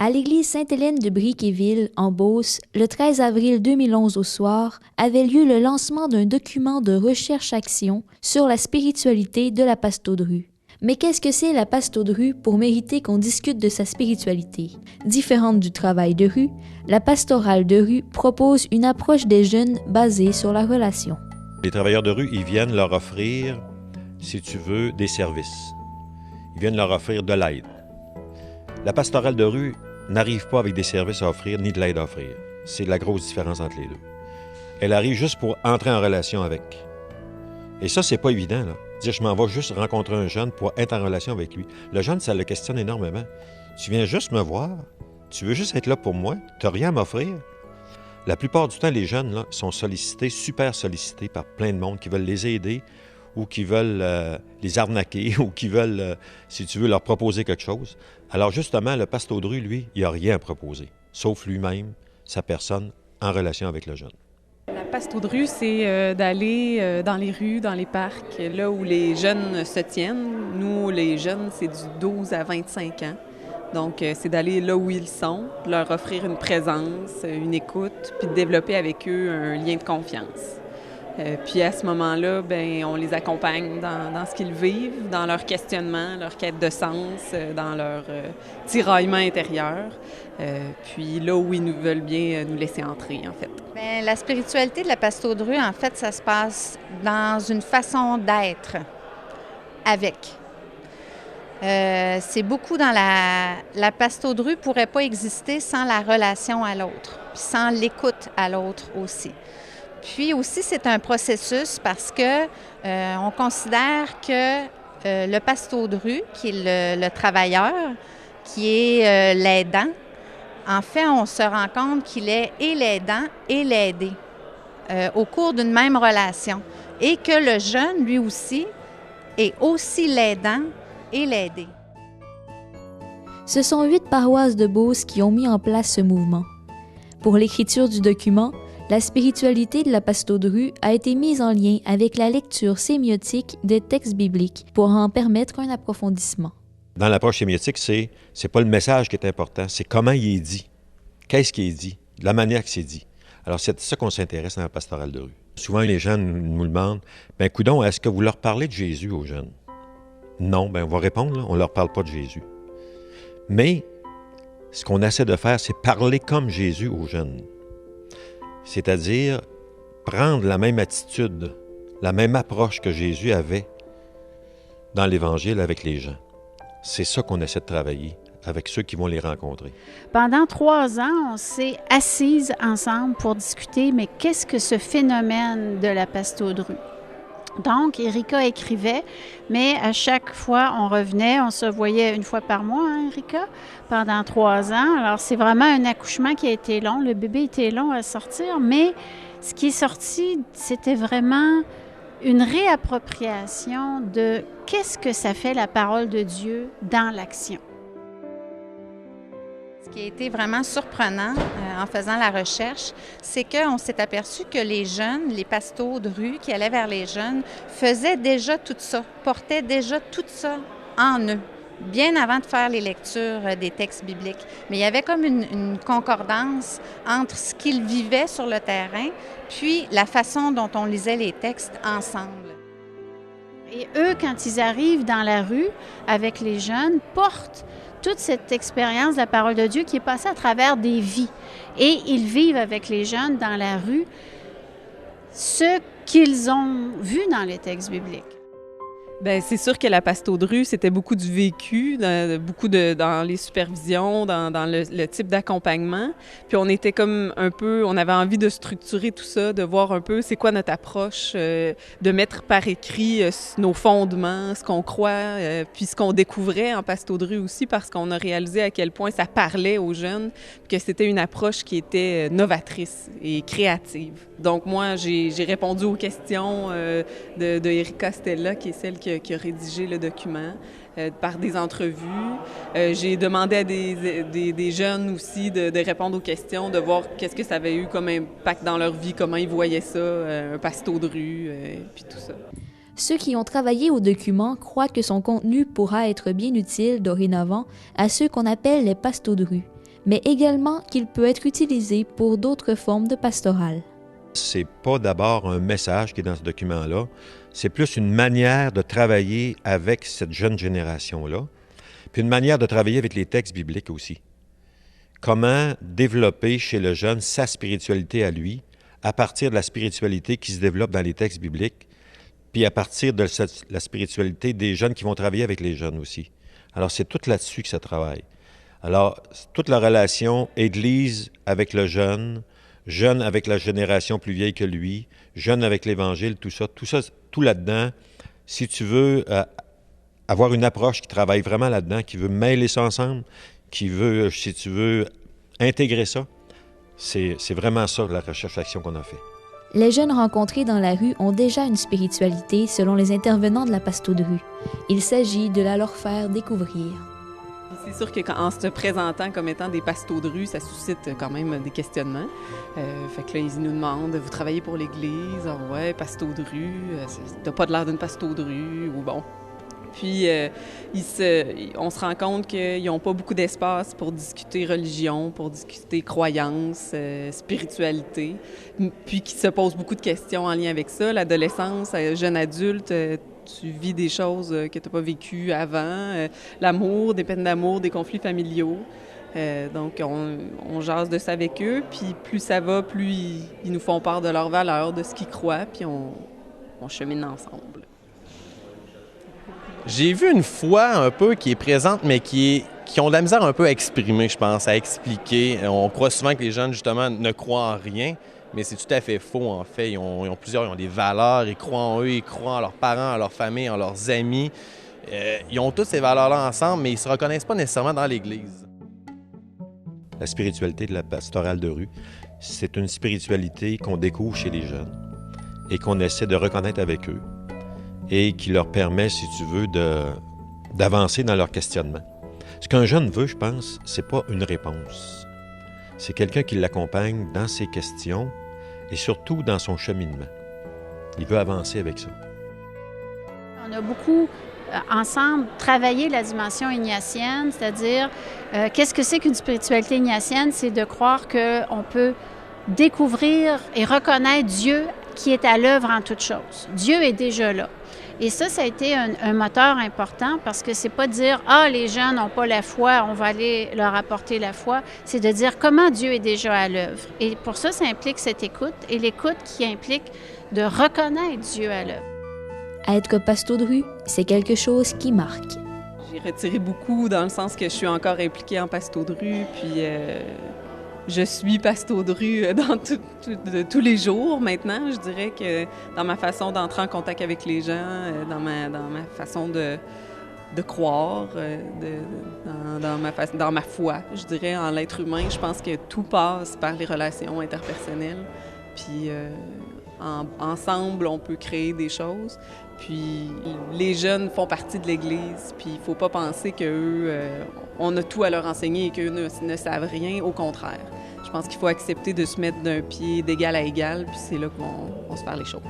À l'église Sainte-Hélène de Briquéville, en Beauce, le 13 avril 2011 au soir, avait lieu le lancement d'un document de recherche-action sur la spiritualité de la pasto de rue. Mais qu'est-ce que c'est la pasto de rue pour mériter qu'on discute de sa spiritualité? Différente du travail de rue, la pastorale de rue propose une approche des jeunes basée sur la relation. Les travailleurs de rue, ils viennent leur offrir, si tu veux, des services. Ils viennent leur offrir de l'aide. La pastorale de rue n'arrive pas avec des services à offrir ni de l'aide à offrir. C'est la grosse différence entre les deux. Elle arrive juste pour entrer en relation avec. Et ça, c'est pas évident, là. Dire, je m'en vais juste rencontrer un jeune pour être en relation avec lui. Le jeune, ça le questionne énormément. Tu viens juste me voir, tu veux juste être là pour moi, tu n'as rien à m'offrir. La plupart du temps, les jeunes là, sont sollicités, super sollicités par plein de monde qui veulent les aider ou qui veulent les arnaquer ou qui veulent, si tu veux, leur proposer quelque chose. Alors justement, le pasto de rue, lui, il n'a rien à proposer, sauf lui-même, sa personne, en relation avec le jeune. La pasto de rue, c'est d'aller dans les rues, dans les parcs, là où les jeunes se tiennent. Nous, les jeunes, c'est du 12 à 25 ans. Donc, c'est d'aller là où ils sont, leur offrir une présence, une écoute, puis de développer avec eux un lien de confiance. Puis à ce moment-là, bien, on les accompagne dans ce qu'ils vivent, dans leur questionnement, leur quête de sens, dans leur tiraillement intérieur. Puis là où ils nous veulent bien nous laisser entrer, en fait. Bien, la spiritualité de la pasto de rue, en fait, ça se passe dans une façon d'être avec. C'est beaucoup dans la pasto de rue ne pourrait pas exister sans la relation à l'autre, puis sans l'écoute à l'autre aussi. Puis aussi, c'est un processus parce que on considère que le pasto de rue, qui est le travailleur, qui est l'aidant, en fait, on se rend compte qu'il est et l'aidant et l'aidé au cours d'une même relation. Et que le jeune, lui aussi, est aussi l'aidant et l'aidé. Ce sont 8 paroisses de Beauce qui ont mis en place ce mouvement. Pour l'écriture du document, la spiritualité de la pasto de rue a été mise en lien avec la lecture sémiotique des textes bibliques pour en permettre un approfondissement. Dans l'approche sémiotique, c'est pas le message qui est important, c'est comment il est dit. Qu'est-ce qui est dit, de la manière que c'est dit. Alors, c'est ça qu'on s'intéresse dans la pastorale de rue. Souvent, les jeunes nous demandent, « Bien, coudonc, est-ce que vous leur parlez de Jésus aux jeunes? » Non, bien, on va répondre, là, on ne leur parle pas de Jésus. Mais, ce qu'on essaie de faire, c'est parler comme Jésus aux jeunes. C'est-à-dire prendre la même attitude, la même approche que Jésus avait dans l'Évangile avec les gens. C'est ça qu'on essaie de travailler avec ceux qui vont les rencontrer. Pendant 3 ans, on s'est assises ensemble pour discuter, mais qu'est-ce que ce phénomène de la pasto de rue? Donc, Erika écrivait, mais à chaque fois, on revenait, on se voyait une fois par mois, hein, Erika, pendant 3 ans. Alors, c'est vraiment un accouchement qui a été long. Le bébé était long à sortir, mais ce qui est sorti, c'était vraiment une réappropriation de qu'est-ce que ça fait la parole de Dieu dans l'action. Ce qui a été vraiment surprenant en faisant la recherche, c'est qu'on s'est aperçu que les jeunes, les pastos de rue qui allaient vers les jeunes, faisaient déjà tout ça, portaient déjà tout ça en eux, bien avant de faire les lectures des textes bibliques. Mais il y avait comme une concordance entre ce qu'ils vivaient sur le terrain, puis la façon dont on lisait les textes ensemble. Et eux, quand ils arrivent dans la rue avec les jeunes, portent toute cette expérience de la parole de Dieu qui est passée à travers des vies. Et ils vivent avec les jeunes dans la rue ce qu'ils ont vu dans les textes bibliques. Bien, c'est sûr que la pasto de rue, c'était beaucoup du vécu, dans les supervisions, dans le type d'accompagnement. Puis on était comme un peu, on avait envie de structurer tout ça, de voir un peu c'est quoi notre approche, de mettre par écrit nos fondements, ce qu'on croit, puis ce qu'on découvrait en pasto de rue aussi, parce qu'on a réalisé à quel point ça parlait aux jeunes, que c'était une approche qui était novatrice et créative. Donc moi, j'ai répondu aux questions de Erika Stella, qui est celle qui a rédigé le document, par des entrevues. J'ai demandé à des jeunes aussi de répondre aux questions, de voir qu'est-ce que ça avait eu comme impact dans leur vie, comment ils voyaient ça, un pasto de rue, puis tout ça. Ceux qui ont travaillé au document croient que son contenu pourra être bien utile dorénavant à ceux qu'on appelle les pastos de rue. mais également qu'il peut être utilisé pour d'autres formes de pastoral. C'est pas d'abord un message qui est dans ce document-là, c'est plus une manière de travailler avec cette jeune génération-là, puis une manière de travailler avec les textes bibliques aussi. Comment développer chez le jeune sa spiritualité à lui, à partir de la spiritualité qui se développe dans les textes bibliques, puis à partir de la spiritualité des jeunes qui vont travailler avec les jeunes aussi. Alors, c'est tout là-dessus que ça travaille. Alors, toute la relation Église avec le jeune, jeune avec la génération plus vieille que lui, jeune avec l'Évangile, tout ça, tout là-dedans, si tu veux avoir une approche qui travaille vraiment là-dedans, qui veut mêler ça ensemble, qui veut, si tu veux, intégrer ça, c'est vraiment ça la recherche-action qu'on a fait. Les jeunes rencontrés dans la rue ont déjà une spiritualité selon les intervenants de la Pasto de rue. Il s'agit de la leur faire découvrir. C'est sûr qu'en se présentant comme étant des pastos de rue, ça suscite quand même des questionnements. Fait que là, ils nous demandent, vous travaillez pour l'Église? Ah ouais, pasto de rue, t'as pas de l'air d'une pasto de rue, ou bon. Puis, on se rend compte qu'ils n'ont pas beaucoup d'espace pour discuter religion, pour discuter croyance, spiritualité, puis qu'ils se posent beaucoup de questions en lien avec ça. L'adolescence, jeune adulte, tu vis des choses que tu n'as pas vécues avant, l'amour, des peines d'amour, des conflits familiaux. Donc, on jase de ça avec eux, puis plus ça va, plus ils nous font part de leurs valeurs, de ce qu'ils croient, puis on chemine ensemble. J'ai vu une foi un peu qui est présente, mais qui ont de la misère un peu à exprimer, je pense, à expliquer. On croit souvent que les jeunes, justement, ne croient en rien, mais c'est tout à fait faux, en fait. Ils ont des valeurs, ils croient en eux, ils croient en leurs parents, en leur famille, en leurs amis. Ils ont toutes ces valeurs-là ensemble, mais ils ne se reconnaissent pas nécessairement dans l'Église. La spiritualité de la pastorale de rue, c'est une spiritualité qu'on découvre chez les jeunes et qu'on essaie de reconnaître avec eux, et qui leur permet, si tu veux, d'avancer dans leur questionnement. Ce qu'un jeune veut, je pense, c'est pas une réponse. C'est quelqu'un qui l'accompagne dans ses questions et surtout dans son cheminement. Il veut avancer avec ça. On a beaucoup, ensemble, travaillé la dimension ignatienne, c'est-à-dire, qu'est-ce que c'est qu'une spiritualité ignatienne? C'est de croire qu'on peut découvrir et reconnaître Dieu qui est à l'œuvre en toutes choses. Dieu est déjà là. Et ça a été un moteur important parce que c'est pas de dire « Ah, les jeunes n'ont pas la foi, on va aller leur apporter la foi », c'est de dire comment Dieu est déjà à l'œuvre. Et pour ça implique cette écoute, et l'écoute qui implique de reconnaître Dieu à l'œuvre. Être pasto de rue, c'est quelque chose qui marque. J'ai retiré beaucoup dans le sens que je suis encore impliquée en pasto de rue, puis je suis pasto de rue dans tous les jours maintenant. Je dirais que dans ma façon d'entrer en contact avec les gens, dans ma façon de croire, dans ma foi, je dirais, en l'être humain, je pense que tout passe par les relations interpersonnelles. Puis ensemble, on peut créer des choses. Puis les jeunes font partie de l'Église, puis il ne faut pas penser qu'eux, on a tout à leur enseigner et qu'eux ne savent rien, au contraire. Je pense qu'il faut accepter de se mettre d'un pied d'égal à égal, puis c'est là qu'on se fait les choses.